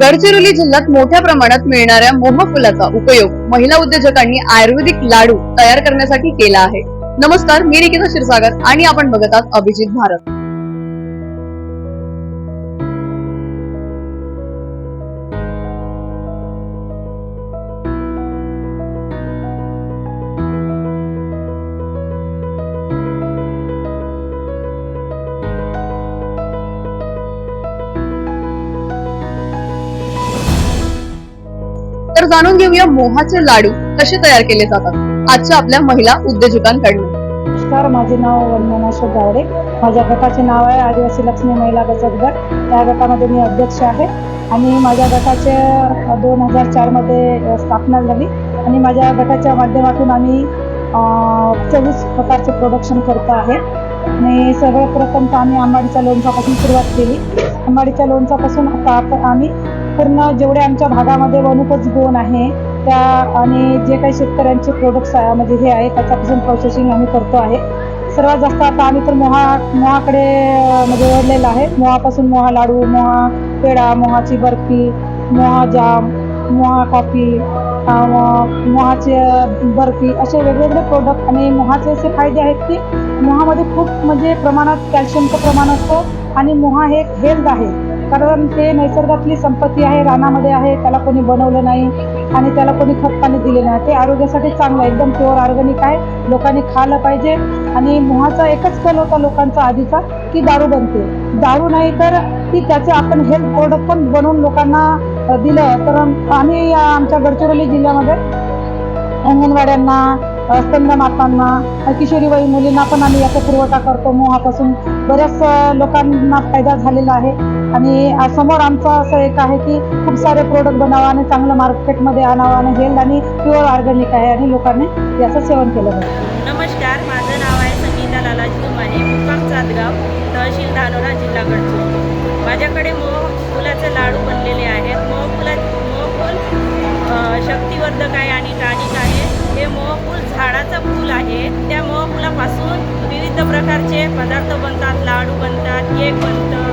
गडचिरोली जिल्ह्यात मोठ्या प्रमाणात मिळणाऱ्या मोहफुलाचा उपयोग महिला उद्योजकांनी आयुर्वेदिक लाडू तयार करण्यासाठी केला आहे। नमस्कार, मी निकिता क्षीरसागर आणि आपण बघत आहात अभिजित भारत। तर जाणून घेऊया मोहाचे लाडू कसे तयार केले जातात आजच्या आपल्या महिला उद्योजकांकडून। नमस्कार, माझे नाव वंदना गावडे। माझ्या गटाचे नाव आहे आदिवासी लक्ष्मी महिला बचत गट। त्या गटामध्ये मी अध्यक्ष आहे आणि माझ्या गटाचे 2004 मध्ये स्थापना झाली आणि माझ्या गटाच्या माध्यमातून आम्ही 24 प्रकारचे प्रोडक्शन करतो आहे। आणि सर्वप्रथम आम्ही आंबाडीच्या लोणच्यापासून सुरुवात केली। आंबाडीच्या लोणच्यापासून आता आम्ही पूर्ण जेवढे आमच्या भागामध्ये वनोपज गोवन आहे त्या आणि जे काही शेतकऱ्यांचे प्रोडक्ट्स म्हणजे हे आहे त्याच्यापासून प्रोसेसिंग आम्ही करतो आहे। सर्वात जास्त आता आम्ही तर मोहाकडे म्हणजे वळलेलं आहे। मोहापासून मोहा लाडू, मोहा पेढा, मोहाची बर्फी, मोहा जाम, मोहा कॉफी, मोहाची बर्फी असे वेगवेगळे प्रोडक्ट। आणि मोहाचे असे फायदे आहेत की मोहामध्ये खूप म्हणजे प्रमाणात कॅल्शियमचं प्रमाण असतं आणि मोहा हे हेल्थ आहे, कारण ते नैसर्गातली संपत्ती आहे, रानामध्ये आहे, त्याला कोणी बनवलं नाही आणि त्याला कोणी खत पाणी दिले नाही। ते आरोग्यासाठी चांगलं आहे, एकदम प्युअर ऑर्गॅनिक आहे, लोकांनी खाल्लं पाहिजे। आणि मोहाचा एकच कल होता लोकांचा आधीचा की दारू बनते, दारू नाही तर ती त्याचे आपण हेल्थ प्रोडक्ट पण बनवून लोकांना दिलं तर आम्ही आमच्या गडचिरोली जिल्ह्यामध्ये अंगणवाड्यांना, स्तंद मातांना, किशोरीवयीन मुलींना पण आम्ही याचा पुरवठा करतो। मोहापासून बऱ्याच लोकांना फायदा झालेला आहे आणि समोर आमचं असं एक आहे की खूप सारे प्रोडक्ट बनावा आणि चांगलं मार्केटमध्ये आणावं आणि हेल्थ आणि प्युअर ऑर्गॅनिक आहे आणि लोकांनी याचं सेवन केलं पाहिजे। नमस्कार, माझं नाव आहे संगीता लालाजी तुमाने, मुक्काम चांदगाव, तहसील धानोरा, जिल्हा गडचिरोली। माझ्याकडे मोहफुलाचे लाडू बनलेले आहेत। मोहफूल शक्तिवर्धक आहे आणि टॉनिक आहे। हे मोहफूल झाडाचं फूल आहे। त्या मोहफुलापासून विविध प्रकारचे पदार्थ बनतात, लाडू बनतात, केक बनतं,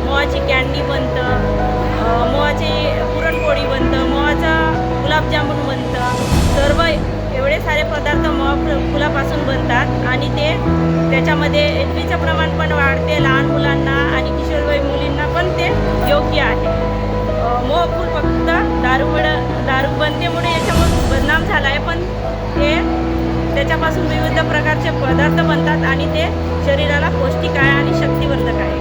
मोहाची कॅन्डी बनतं, मोहाची पुरणपोळी बनतं, मोहाचा गुलाबजामुन बनतं। सर्व एवढे सारे पदार्थ फुलापासून बनतात आणि त्याच्यामध्ये एचबीचं प्रमाण पण वाढते। लहान मुलांना आणि किशोरवयीन मुलींना पण ते योग्य आहे। मोहफूल फक्त दारू बनतेमुळे याच्यामुळे बदनाम झाला आहे, पण त्याच्यापासून विविध प्रकारचे पदार्थ बनतात आणि ते शरीराला पौष्टिक आहे आणि शक्तिवर्धक आहे।